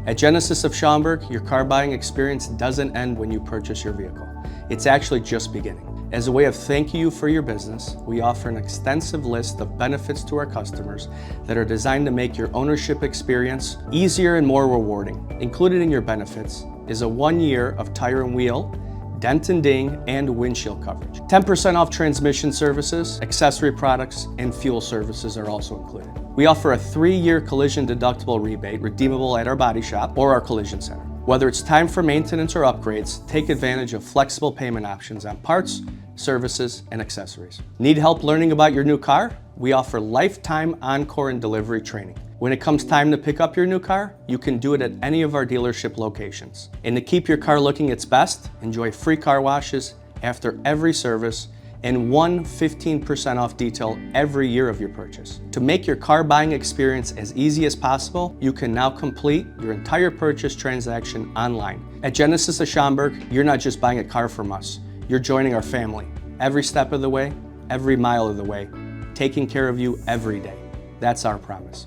At Genesis of Schaumburg, your car buying experience doesn't end when you purchase your vehicle. It's actually just beginning. As a way of thanking you for your business, we offer an extensive list of benefits to our customers that are designed to make your ownership experience easier and more rewarding. Included in your benefits is a 1 year of tire and wheel, dent and ding, and windshield coverage. 10% off transmission services, accessory products, and fuel services are also included. We offer a 3-year collision deductible rebate redeemable at our body shop or our collision center. Whether it's time for maintenance or upgrades, take advantage of flexible payment options on parts, services, and accessories. Need help learning about your new car? We offer lifetime encore and delivery training. When it comes time to pick up your new car, you can do it at any of our dealership locations. And to keep your car looking its best, enjoy free car washes after every service and 15% off detail every year of your purchase. To make your car buying experience as easy as possible, you can now complete your entire purchase transaction online. At Genesis of Schaumburg, you're not just buying a car from us, you're joining our family. Every step of the way, every mile of the way, taking care of you every day. That's our promise.